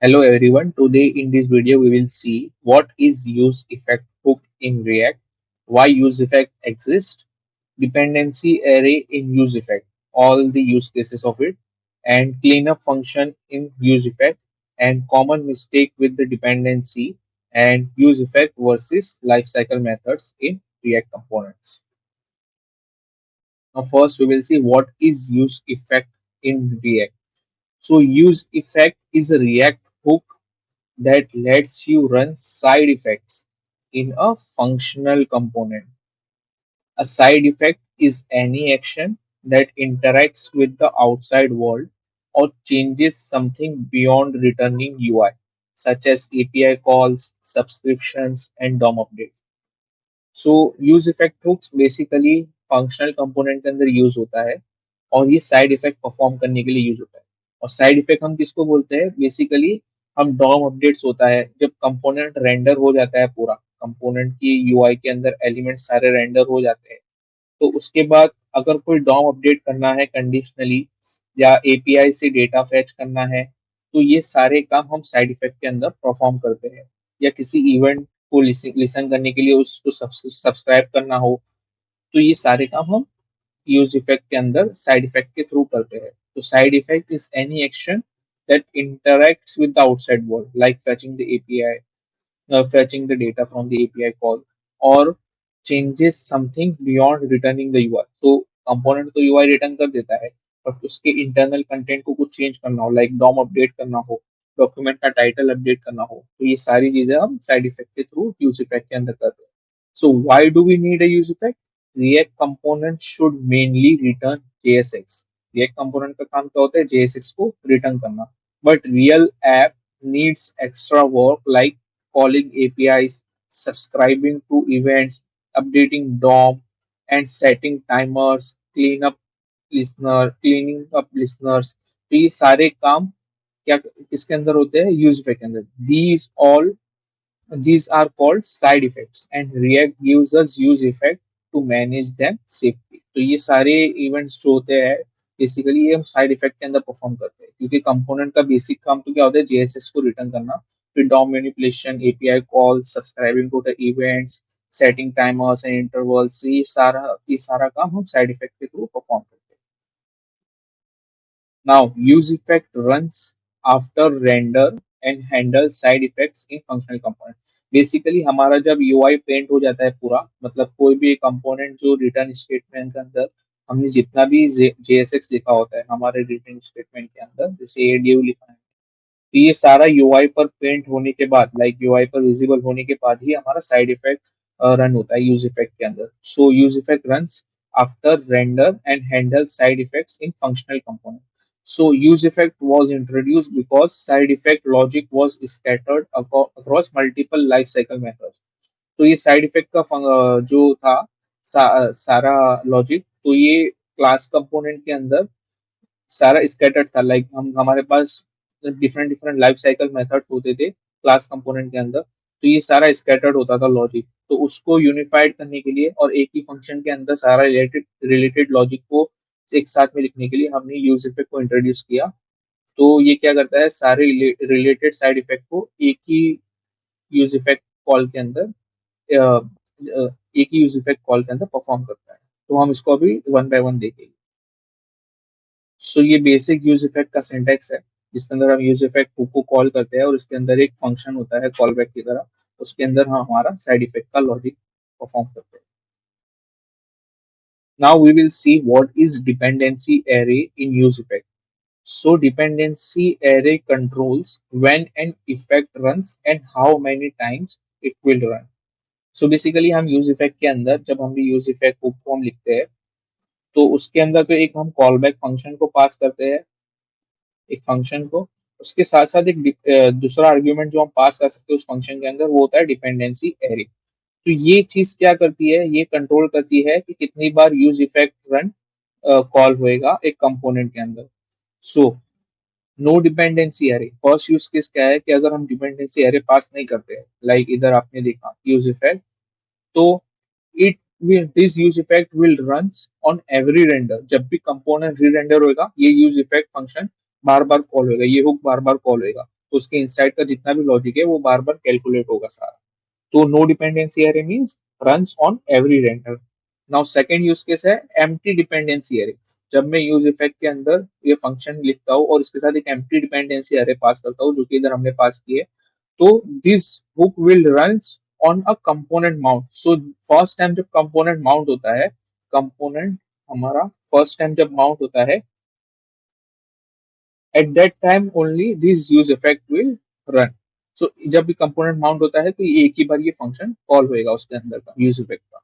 Hello everyone. Today in this video we will see what is use effect hook in React, why use effect exists, dependency array in use effect, all the use cases of it, and cleanup function in use effect, and common mistake with the dependency and use effect versus lifecycle methods in React components. Now first we will see what is use effect in React. So use effect is a React hook that lets you run side effects in a functional component. A side effect is any action that interacts with the outside world or changes something beyond returning UI, such as API calls, subscriptions, and DOM updates. So use effect hooks basically functional component के अंदर use होता है और ये side effect perform करने के लिए use होता है। और साइड इफेक्ट हम किसको बोलते हैं? बेसिकली हम डॉम अपडेट्स होता है जब कंपोनेंट रेंडर हो जाता है, पूरा कंपोनेंट की यूआई के अंदर एलिमेंट सारे रेंडर हो जाते हैं, तो उसके बाद अगर कोई डॉम अपडेट करना है कंडीशनली या एपीआई से डेटा फेच करना है, तो ये सारे काम हम साइड इफेक्ट के अंदर परफॉर्म करते हैं। या किसी इवेंट को लिसन करने के लिए उसको सब्सक्राइब करना हो, तो ये सारे काम हम यूज इफेक्ट के अंदर साइड इफेक्ट के थ्रू करते हैं। तो side effect is any action that interacts with the outside world, like fetching the API, fetching the data from the API call, or changes something beyond returning the UI. तो component तो UI return कर देता है, but उसके internal content को कुछ change करना हो, लाइक डॉम अपडेट करना हो, डॉक्यूमेंट का टाइटल अपडेट करना हो, तो ये सारी चीजें हम साइड इफेक्ट के थ्रू यूज इफेक्ट के अंदर करते हैं। So why do we need a use effect? React component should mainly return JSX। React component का काम क्या होता है? JSX को रिटर्न करना। But real app needs extra work like calling APIs, subscribing to events, updating DOM, and setting timers, cleaning up listeners. तो ये सारे काम क्या किसके अंदर होते हैं? यूज इफेक्ट के अंदर। These are called side effects, and React gives us use effect to manage them safely. तो ये सारे इवेंट्स जो होते हैं बेसिकली ये हम साइड इफेक्ट के अंदर परफॉर्म करते हैं, क्योंकि कंपोनेंट का बेसिक काम तो क्या होता है? JSX को रिटर्न करना, फिर DOM manipulation, API call, subscribing to the events, setting timers and intervals, ये सारा काम हम साइड इफेक्ट के थ्रू परफॉर्म करते हैं। Now, use effect runs after render and handle side effects in functional component. Basically हमारा जब UI पेंट हो जाता है पूरा, मतलब कोई भी कंपोनेंट जो रिटर्न स्टेटमेंट के अंदर हमने जितना भी JSX लिखा होता है हमारे रिटर्न स्टेटमेंट के अंदर, जैसे ADU लिखा है, तो ये सारा यूआई पर पेंट होने के बाद, लाइक यूआई पर विजिबल होने के बाद ही हमारा साइड इफेक्ट रन होता है यूज इफेक्ट के अंदर। So use effect runs after render and handle side effects in functional component. So use effect was introduced because side effect logic was scattered across multiple life cycle methods. तो ये side effect का जो था सारा logic, तो ये class component के अंदर सारा स्कैटर्ड था। लाइक हम हमारे पास different different life cycle method होते थे क्लास कंपोनेंट के अंदर, तो ये सारा स्कैटर्ड होता था लॉजिक। तो उसको यूनिफाइड करने के लिए और एक ही फंक्शन के अंदर सारा रिलेटेड रिलेटेड लॉजिक को एक साथ में लिखने के लिए हमने यूज इफेक्ट को इंट्रोड्यूस किया। तो ये क्या करता है? सारे रिलेटेड साइड इफेक्ट को एक ही यूज इफेक्ट कॉल के अंदर एक ही यूज इफेक्ट कॉल के अंदर परफॉर्म करता है। तो हम इसको अभी वन बाय वन देखेंगे। सो ये बेसिक यूज इफेक्ट का सिंटेक्स है, जिसके अंदर हम यूज इफेक्ट को कॉल करते हैं और उसके अंदर एक फंक्शन होता है कॉल बैक की तरह, उसके अंदर हम हमारा साइड इफेक्ट का लॉजिक परफॉर्म करते हैं। Now we will see what is dependency array in use effect. So dependency array controls when an effect runs and how many times it will run. So basically हम use effect के अंदर जब हम भी use effect को form लिखते हैं, तो उसके अंदर तो एक हम कॉल बैक फंक्शन को पास करते हैं, एक फंक्शन को, उसके साथ साथ एक दूसरा आर्ग्यूमेंट जो हम पास कर सकते हैं उस फंक्शन के अंदर, वो होता है डिपेंडेंसी एरे। तो ये चीज क्या करती है? ये कंट्रोल करती है कि कितनी बार यूज इफेक्ट रन कॉल होएगा एक कंपोनेंट के अंदर। So no dependency array first use case क्या है कि अगर हम डिपेंडेंसी एरे पास नहीं करते हैं, लाइक इधर आपने देखा यूज इफेक्ट, तो it this use effect will runs on every render। जब भी कंपोनेंट री रेंडर होएगा ये यूज इफेक्ट फंक्शन बार बार कॉल होएगा, ये हुक बार बार कॉल होएगा। तो उसके इनसाइड का जितना भी लॉजिक है वो बार बार कैलकुलेट होगा सारा। तो no dependency array means runs on every render. Now second use case है एम्प्टी डिपेंडेंसी एरे। जब मैं यूज इफेक्ट के अंदर ये फंक्शन लिखता हूँ और इसके साथ एक एम्प्टी डिपेंडेंसी एरे पास करता हूँ, जो कि इधर हमने पास की है, तो this hook will runs on a component mount. So first time जब कंपोनेंट माउंट होता है, कंपोनेंट हमारा फर्स्ट टाइम जब माउंट होता है, at that time only this use effect will run. So जब भी कंपोनेंट माउंट होता है तो ये एक ही बार ये फंक्शन कॉल होएगा उसके अंदर का यूज इफेक्ट का।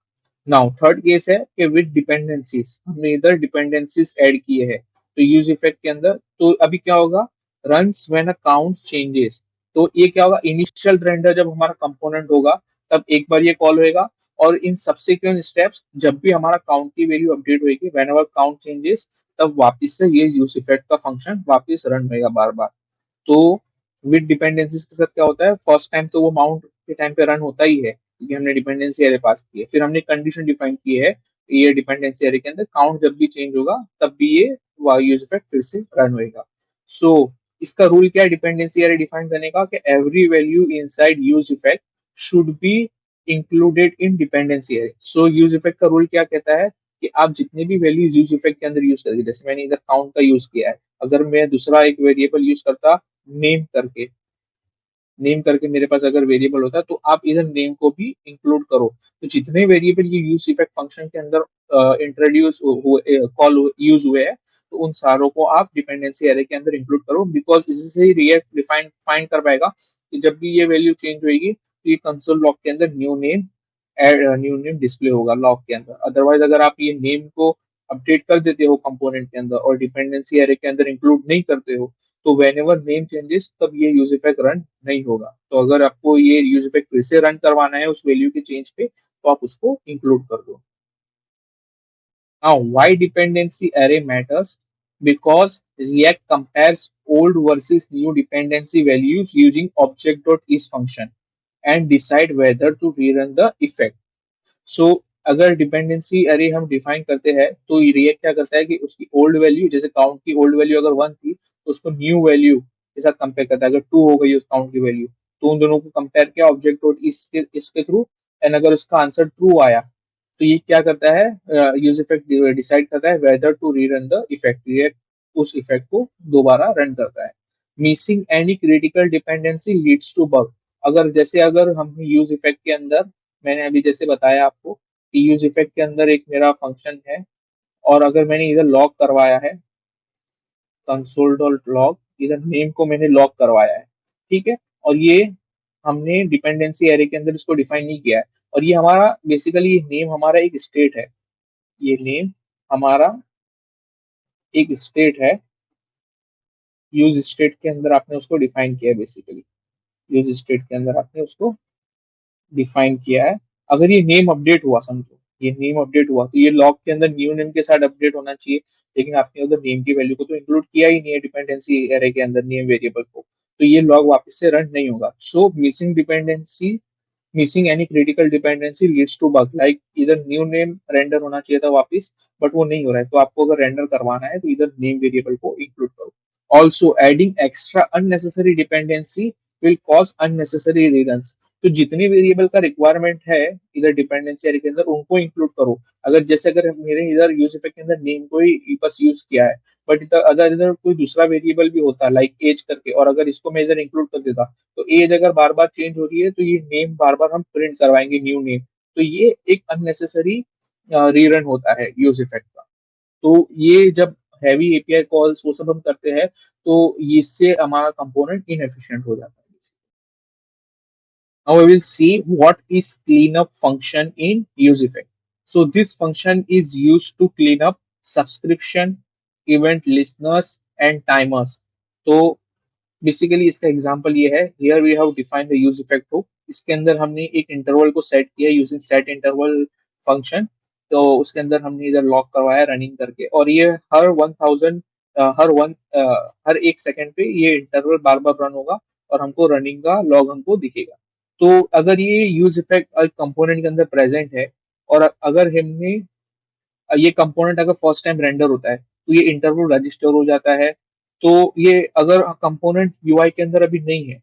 नाउ थर्ड केस है कि विद डिपेंडेंसीज, हमने इधर डिपेंडेंसीज ऐड किए हैं तो यूज इफेक्ट के अंदर, तो अभी क्या होगा, runs when a count changes. तो ये क्या होगा, इनिशियल रेंडर जब हमारा कंपोनेंट होगा तब एक बार ये कॉल होएगा, और इन सब्सिक्वेंट स्टेप्स जब भी हमारा काउंट की वैल्यू अपडेट होगी, व्हेन एवर काउंट चेंजेस, तब वापस से ये यूज इफेक्ट का फंक्शन वापस रन होएगा बार बार। तो विद डिपेंडेंसीज के साथ क्या होता है, फर्स्ट टाइम तो वो माउंट के टाइम पे रन होता ही है क्योंकि हमने डिपेंडेंसी एरे पास की है, फिर हमने कंडीशन डिफाइन की है ये डिपेंडेंसी एरे के अंदर काउंट जब भी चेंज होगा तब भी ये यूज इफेक्ट फिर से रन होएगा। सो इसका रूल क्या है डिपेंडेंसी एरे डिफाइन करने का, कि every value inside use effect should be included in dependency array. So use effect का रूल क्या कहता है कि आप जितने भी वैल्यूज यूज इफेक्ट के अंदर यूज करेंगे, जैसे मैंने इधर काउंट का यूज किया है, अगर मैं दूसरा एक वेरिएबल यूज करता नेम करके, नेम करके मेरे पास अगर वेरिएबल होता तो आप इधर नेम को भी इंक्लूड करो। तो जितने वेरिएबल ये यूज इफेक्ट फंक्शन के अंदर इंट्रोड्यूस हुए, कॉल यूज हुए हैं, तो उन सारों को आप डिपेंडेंसी एरे के अंदर इंक्लूड करो, बिकॉज इससे ही रिएक्ट डिफाइन फाइंड कर पाएगा कि जब भी ये वैल्यू चेंज होगी तो ये कंसोल लॉग के अंदर न्यू नेम डिस्प्ले होगा लॉग के अंदर। अदरवाइज अगर आप ये नेम को अपडेट कर देते हो कंपोनेंट के अंदर और डिपेंडेंसी एरे के अंदर इंक्लूड नहीं करते हो, तो वेन एवर नेम चेंजेस तब ये यूज इफेक्ट रन नहीं होगा। तो अगर आपको ये यूज इफेक्ट फिर से रन करवाना है उस वैल्यू के चेंज पे, तो आप उसको इंक्लूड कर दो। Now, why dependency array matters? Because React compares old versus new dependency values using object.is function and decide whether to rerun the effect. सो अगर डिपेंडेंसी अरे हम डिफाइन करते हैं तो रिएक्ट क्या करता है कि उसकी ओल्ड वैल्यू, जैसे काउंट की ओल्ड वैल्यू अगर 1 थी तो उसको न्यू वैल्यू के साथ कंपेयर करता है, अगर 2 हो गई उस काउंट की वैल्यू तो उन दोनों को कंपेयर किया ऑब्जेक्ट डॉट इसके थ्रू, एंड अगर उसका आंसर ट्रू आया तो ये क्या करता है, यूज इफेक्ट डिसाइड करता है whether to rerun the effect, react उस इफेक्ट को दोबारा रन करता है। Missing any critical dependency leads to bug. अगर जैसे अगर हमने यूज इफेक्ट के अंदर, मैंने अभी जैसे बताया आपको कि यूज इफेक्ट के अंदर एक मेरा फंक्शन है और अगर मैंने इधर लॉग करवाया है कंसोल डॉट लॉग, इधर नेम को मैंने लॉग करवाया है, ठीक है, और ये हमने डिपेंडेंसी एरे के अंदर इसको डिफाइन नहीं किया है, और ये हमारा बेसिकली ये नेम हमारा एक स्टेट है, ये नेम हमारा एक स्टेट है, यूज स्टेट के अंदर आपने उसको डिफाइन किया है, बेसिकली यूज स्टेट के अंदर आपने उसको डिफाइन किया है। अगर ये नेम अपडेट हुआ, समझो ये नेम अपडेट हुआ तो ये लॉग के अंदर न्यू नेम के साथ अपडेट होना चाहिए, लेकिन आपने उधर नेम की वैल्यू को तो इंक्लूड किया ही नहीं है डिपेंडेंसी एरे के अंदर नेम वेरिएबल को, तो ये लॉग वापस से रन नहीं होगा। So missing any critical dependency leads to bug, like इधर न्यू नेम रेंडर होना चाहिए था वापस, बट वो नहीं हो रहा है, तो आपको अगर रेंडर करवाना है तो इधर नेम वेरिएबल को इंक्लूड करो। Also adding extra unnecessary dependency will cause unnecessary reasons. तो जितनी वेरिएबल का रिक्वायरमेंट है इधर डिपेंडेंसी एरे के अंदर उनको इंक्लूड करो। अगर जैसे अगर मेरे इधर यूज इफेक्ट के अंदर नेम को ही बस यूज किया है, बट इधर अगर इधर कोई दूसरा वेरिएबल भी होता लाइक एज करके, और अगर इसको मैं इधर इंक्लूड कर देता, तो एज अगर बार बार चेंज हो रही है तो ये नेम बार बार हम प्रिंट करवाएंगे न्यू नेम, तो ये एक अननेसेसरी रीरन होता है यूज इफेक्ट का। तो ये जब हैवी एपीआई कॉल्स वो सब हम करते हैं तो इससे हमारा कंपोनेंट इनएफिशिएंट हो जाता है। Now we will see what is cleanup function in use effect. So this function is used to clean up subscription, event listeners and timers. तो बेसिकली इसका एग्जांपल ये है, here we have defined the use effect को, इसके अंदर हमने एक interval को सेट किया यूजिंग सेट इंटरवल फंक्शन, तो उसके अंदर हमने इधर लॉक करवाया रनिंग करके, और ये हर 1000 हर एक सेकंड पे ये इंटरवल बार बार रन होगा और हमको रनिंग का लॉग हमको दिखेगा। तो अगर ये यूज इफेक्ट कंपोनेंट के अंदर प्रेजेंट है और अगर हमने ये कंपोनेंट अगर फर्स्ट टाइम रेंडर होता है तो ये इंटरवल रजिस्टर हो जाता है, तो ये अगर कंपोनेंट यूआई के अंदर अभी नहीं है,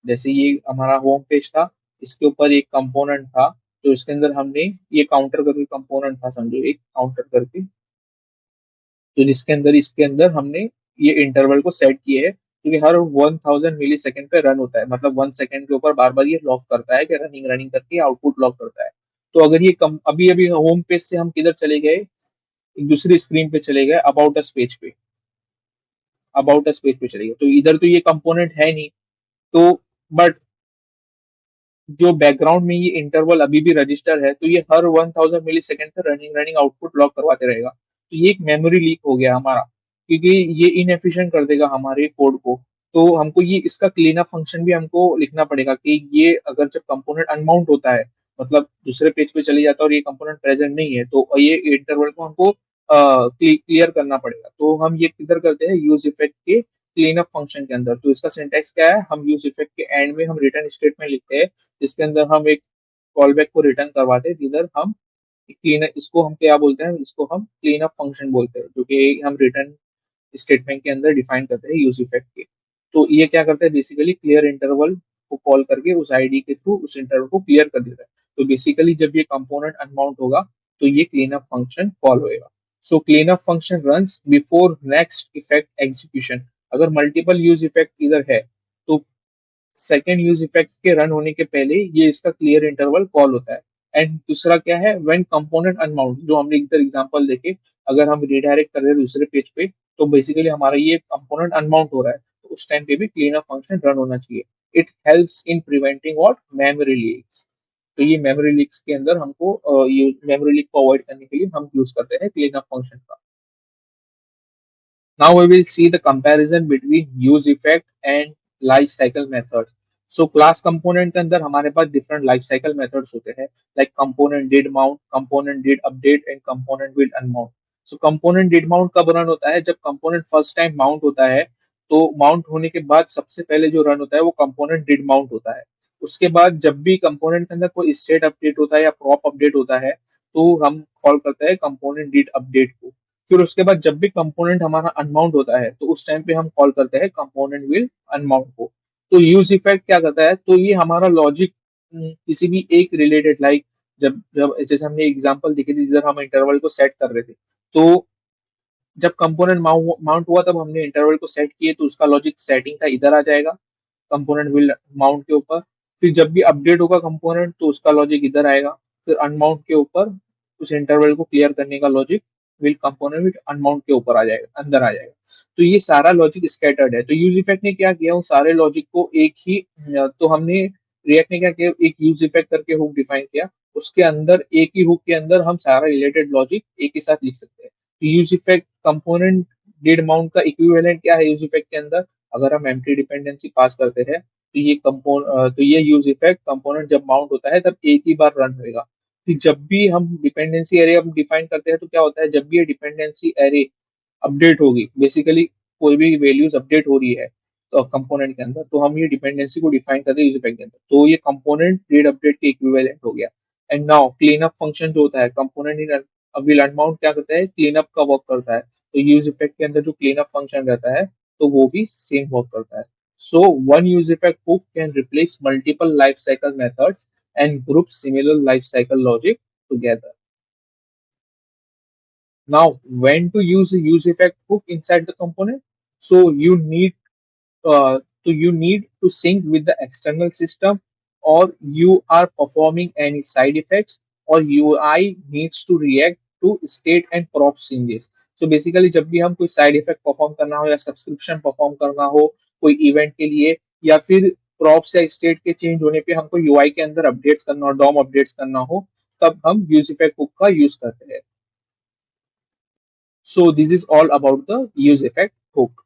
जैसे ये हमारा होम पेज था, इसके ऊपर एक कंपोनेंट था, तो इसके अंदर हमने ये काउंटर करके कंपोनेंट था, समझो एक काउंटर करके, तो जिसके अंदर इसके अंदर हमने ये इंटरवल को सेट किए है, क्योंकि हर 1000 मिली सेकेंड पे रन होता है, मतलब 1 सेकेंड के ऊपर बार बार ये लॉक करता है कि रनिंग रनिंग करके आउटपुट लॉक करता है। तो अगर ये अभी अभी होम पेज से हम किधर चले गए, एक दूसरी स्क्रीन पे चले गए, अबाउट अस पेज पे, अबाउट अस पेज पे चले गए, तो इधर तो ये कंपोनेंट है नहीं, तो बट जो बैकग्राउंड में ये इंटरवल अभी भी रजिस्टर है, तो ये हर 1000 मिली सेकेंड पे रनिंग रनिंग आउटपुट लॉक करवाते रहेगा, तो ये एक मेमोरी लीक हो गया हमारा, क्योंकि ये इनएफिशिएंट कर देगा हमारे कोड को। तो हमको ये इसका क्लीन अप फंक्शन भी हमको लिखना पड़ेगा कि ये अगर जब कंपोनेंट अनमाउंट होता है, मतलब दूसरे पेज पे चले जाता है और ये कंपोनेंट प्रेजेंट नहीं है, तो ये इंटरवल को हमको क्लियर करना पड़ेगा। तो हम ये किधर करते हैं, यूज इफेक्ट के क्लीन अप फंक्शन के अंदर। तो इसका सिंटैक्स क्या है, हम यूज इफेक्ट के एंड में हम रिटर्न स्टेटमेंट लिखते हैं, जिसके अंदर हम एक कॉल बैक को रिटर्न करवाते हैं, जिधर हम क्लीन, इसको हम क्या बोलते हैं, इसको हम क्लीन अप फंक्शन बोलते हैं, जो कि हम रिटर्न स्टेटमेंट के अंदर डिफाइन करते हैं यूज इफेक्ट के। तो ये क्या करता है, बेसिकली क्लियर इंटरवल को कॉल करके उस आईडी के थ्रू उस इंटरवल को क्लियर कर देता है। तो बेसिकली जब ये कंपोनेंट अनमाउंट होगा, तो ये क्लीन अप फंक्शन कॉल होएगा। So clean up function runs before next effect execution. अगर मल्टीपल यूज इफेक्ट इधर है, तो सेकेंड यूज इफेक्ट के रन होने के पहले ये इसका क्लियर इंटरवल कॉल होता है। एंड दूसरा क्या है, व्हेन कंपोनेंट अनमाउंट, जो हमने इधर एग्जांपल देखे, अगर हम रिडायरेक्ट कर रहे हैं दूसरे पेज पे, तो बेसिकली हमारा ये कंपोनेंट अनमाउंट हो रहा है, तो उस टाइम पे भी क्लीन अप फंक्शन रन होना चाहिए। It helps in preventing what, memory leaks. तो ये मेमोरी लीक्स के अंदर हमको मेमोरी लीक को अवॉइड करने के लिए हम यूज करते हैं क्लीन अप फंक्शन का। Now we will see the comparison between use effect and life cycle method. So class component के अंदर हमारे पास different life cycle methods होते हैं, like component did mount, component did update and component will unmount. So component did mount कब run होता है, जब component first time mount होता है, तो माउंट होने के बाद सबसे पहले जो रन होता है वो कंपोनेंट डिड माउंट होता है। उसके बाद जब भी कंपोनेंट के अंदर कोई स्टेट अपडेट होता है या प्रॉप अपडेट होता है, तो हम कॉल करते हैं कंपोनेंट डिड अपडेट को। फिर उसके बाद जब भी कंपोनेंट हमारा अनमाउंट होता है, तो उस टाइम पे हम कॉल करते हैं कंपोनेंट विल अनमाउंट को। तो यूज इफेक्ट क्या करता है, तो ये हमारा लॉजिक किसी भी एक रिलेटेड, लाइक जब जब जैसे हमने एग्जांपल दिखे थे जिधर हम इंटरवल को सेट कर रहे थे, तो जब कंपोनेंट माउंट हुआ तब हमने इंटरवल को सेट किए, तो उसका लॉजिक सेटिंग का इधर आ जाएगा कंपोनेंट विल माउंट के ऊपर। फिर जब भी अपडेट होगा कंपोनेंट, तो उसका लॉजिक इधर आएगा, फिर अनमाउंट के ऊपर उस इंटरवल को क्लियर करने का logic will component will unmount के ऊपर आ जाएगा, अंदर आ जाएगा। तो ये सारा लॉजिक स्कैटर्ड है। तो यूज इफेक्ट ने क्या किया, उन सारे लॉजिक को एक ही, तो हमने रिएक्ट ने क्या किया, एक यूज इफेक्ट करके हुक डिफाइन किया, उसके अंदर एक ही हुक के अंदर हम सारा रिलेटेड लॉजिक एक ही साथ लिख सकते हैं। तो use effect component did mount का इक्विवेलेंट क्या है यूज इफेक्ट के अंदर, अगर हम एम्प्टी डिपेंडेंसी पास करते हैं, तो ये यूज इफेक्ट कंपोनेंट जब माउंट होता है तब एक ही बार रन होएगा। फिर जब भी हम डिपेंडेंसी एरे हम डिफाइन करते हैं, तो क्या होता है, जब भी ये डिपेंडेंसी एरे अपडेट होगी, बेसिकली कोई भी वैल्यूज अपडेट हो रही है तो कंपोनेंट के अंदर, तो हम ये डिपेंडेंसी को डिफाइन करते हैं यूज इफेक्ट के अंदर, तो ये कंपोनेंट रीड अपडेट के इक्विवेलेंट हो गया। And now clean up function जो होता है, कंपोनेंट इन विल अनमाउंट क्या करता है, क्लीन अप का वर्क करता है। तो यूज इफेक्ट के अंदर जो क्लीन अप फंक्शन रहता है, तो वो भी सेम वर्क करता है। So one use effect hook can replace multiple life cycle methods and group similar life cycle logic together. Now, when to use a use effect hook inside the component? So you need to sync with the external system, or you are performing any side effects, or UI needs to react to state and prop changes. So basically जब भी हम कोई side effect perform करना हो या subscription perform करना हो कोई इवेंट के लिए, या फिर प्रॉप्स या स्टेट के चेंज होने पे हमको यूआई के अंदर अपडेट्स करना हो, डॉम अपडेट्स करना हो, तब हम यूज इफेक्ट हुक का यूज करते हैं। So this is all about the use effect hook.